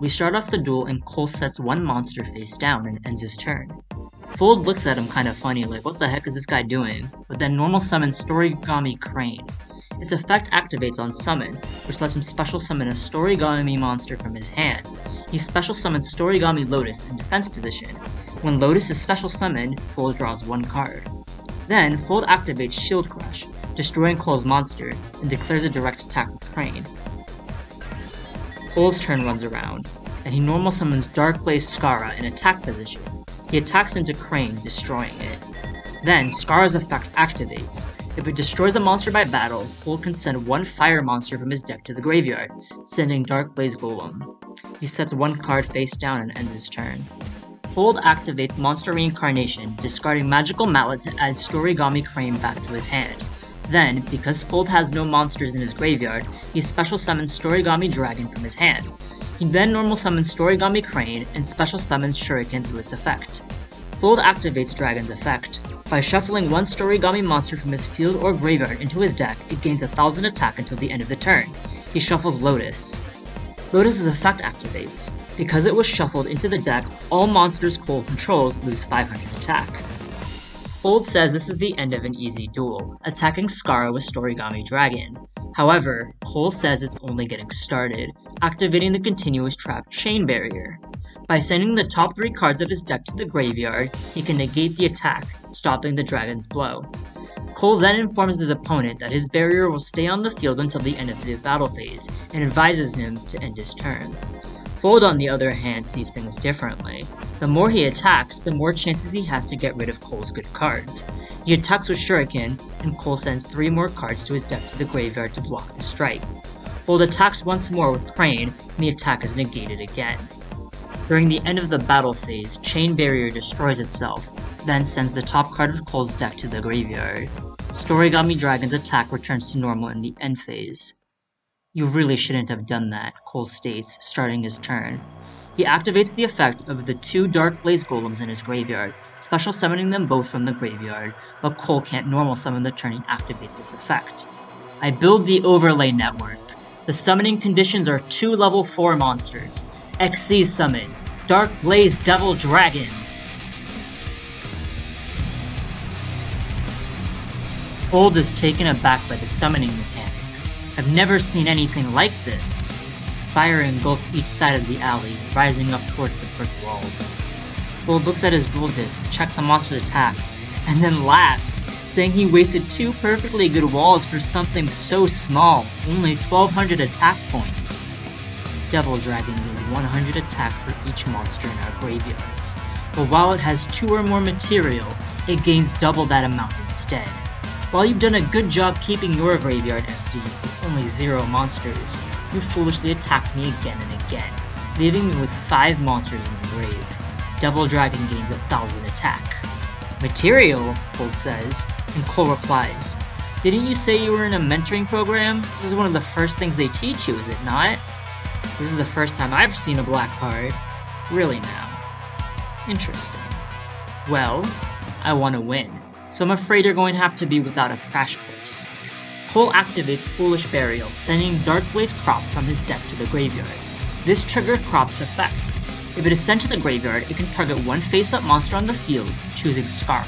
We start off the duel and Cole sets one monster face down and ends his turn. Fold looks at him kinda funny, like what the heck is this guy doing? But then normal summons Storigami Crane. Its effect activates on summon, which lets him special summon a Storigami monster from his hand. He special summons Storigami Lotus in defense position. When Lotus is special summoned, Fold draws one card. Then, Fold activates Shield Crush, destroying Cole's monster, and declares a direct attack with Crane. Cole's turn runs around, and he normal summons Dark Blaze Skara in attack position. He attacks into Crane, destroying it. Then, Skara's effect activates. If it destroys a monster by battle, Cole can send one fire monster from his deck to the graveyard, sending Dark Blaze Golem. He sets one card face down and ends his turn. Fold activates Monster Reincarnation, discarding Magical Mallet to add Storigami Crane back to his hand. Then, because Fold has no monsters in his graveyard, he special summons Storigami Dragon from his hand. He then normal summons Storigami Crane and special summons Shuriken through its effect. Fold activates Dragon's effect. By shuffling one Storigami monster from his field or graveyard into his deck, it gains 1000 attack until the end of the turn. He shuffles Lotus. Lotus's effect activates. Because it was shuffled into the deck, all monsters Cole controls lose 500 attack. Fold says this is the end of an easy duel, attacking Skara with Storigami Dragon. However, Cole says it's only getting started, activating the continuous trap Chain Barrier. By sending the top 3 cards of his deck to the graveyard, he can negate the attack, stopping the dragon's blow. Cole then informs his opponent that his barrier will stay on the field until the end of the battle phase, and advises him to end his turn. Fold, on the other hand, sees things differently. The more he attacks, the more chances he has to get rid of Cole's good cards. He attacks with Shuriken, and Cole sends 3 more cards to his deck to the graveyard to block the strike. Fold attacks once more with Crane, and the attack is negated again. During the end of the battle phase, Chain Barrier destroys itself, then sends the top card of Cole's deck to the graveyard. Storigami Dragon's attack returns to normal in the end phase. "You really shouldn't have done that," Cole states, starting his turn. He activates the effect of the 2 Dark Blaze Golems in his graveyard, special summoning them both from the graveyard, but Cole can't normal summon the turn he activates this effect. "I build the overlay network. The summoning conditions are 2 level 4 monsters. XC summon, Dark Blaze Devil Dragon." Fold is taken aback by the summoning mechanic. "I've never seen anything like this." Fire engulfs each side of the alley, rising up towards the brick walls. Fold looks at his duel disc to check the monster's attack, and then laughs, saying he wasted 2 perfectly good walls for something so small, only 1200 attack points. Devil Dragon gains 100 attack for each monster in our graveyards, but while it has 2 or more material, it gains double that amount instead. While you've done a good job keeping your graveyard empty with only 0 monsters, you foolishly attacked me again and again, leaving me with 5 monsters in the grave. Devil Dragon gains 1000 attack. "Material?" Fold says, and Cole replies, "Didn't you say you were in a mentoring program? This is one of the first things they teach you, is it not?" "This is the first time I've seen a black card." "Really now? Interesting. Well, I want to win, so I'm afraid you're going to have to be without a crash course." Cole activates Foolish Burial, sending Dark Blaze Crop from his deck to the graveyard. This triggers Crop's effect. If it is sent to the graveyard, it can target one face-up monster on the field, choosing Scarp.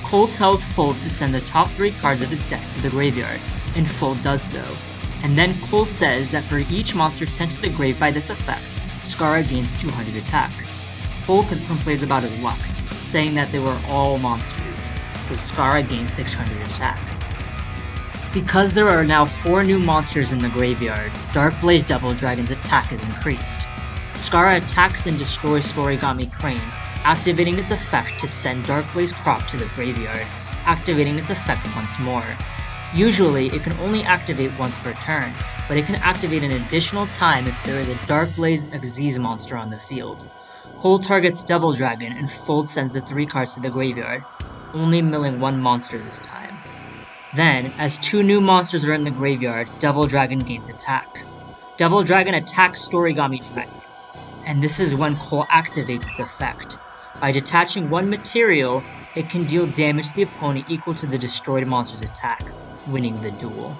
Cole tells Fold to send the top 3 cards of his deck to the graveyard, and Fold does so. And then Cole says that for each monster sent to the grave by this effect, Skara gains 200 attack. Cole complains about his luck, saying that they were all monsters, so Skara gains 600 attack. Because there are now 4 new monsters in the graveyard, Dark Blaze Devil Dragon's attack is increased. Skara attacks and destroys Storigami Crane, activating its effect to send Dark Blaze Crop to the graveyard, activating its effect once more. Usually, it can only activate once per turn, but it can activate an additional time if there is a Dark Blaze Xyz monster on the field. Cole targets Devil Dragon and Fold sends the 3 cards to the graveyard, only milling 1 monster this time. Then, as 2 new monsters are in the graveyard, Devil Dragon gains attack. Devil Dragon attacks Storigami Dragon, and this is when Cole activates its effect. By detaching 1 material, it can deal damage to the opponent equal to the destroyed monster's attack, winning the duel.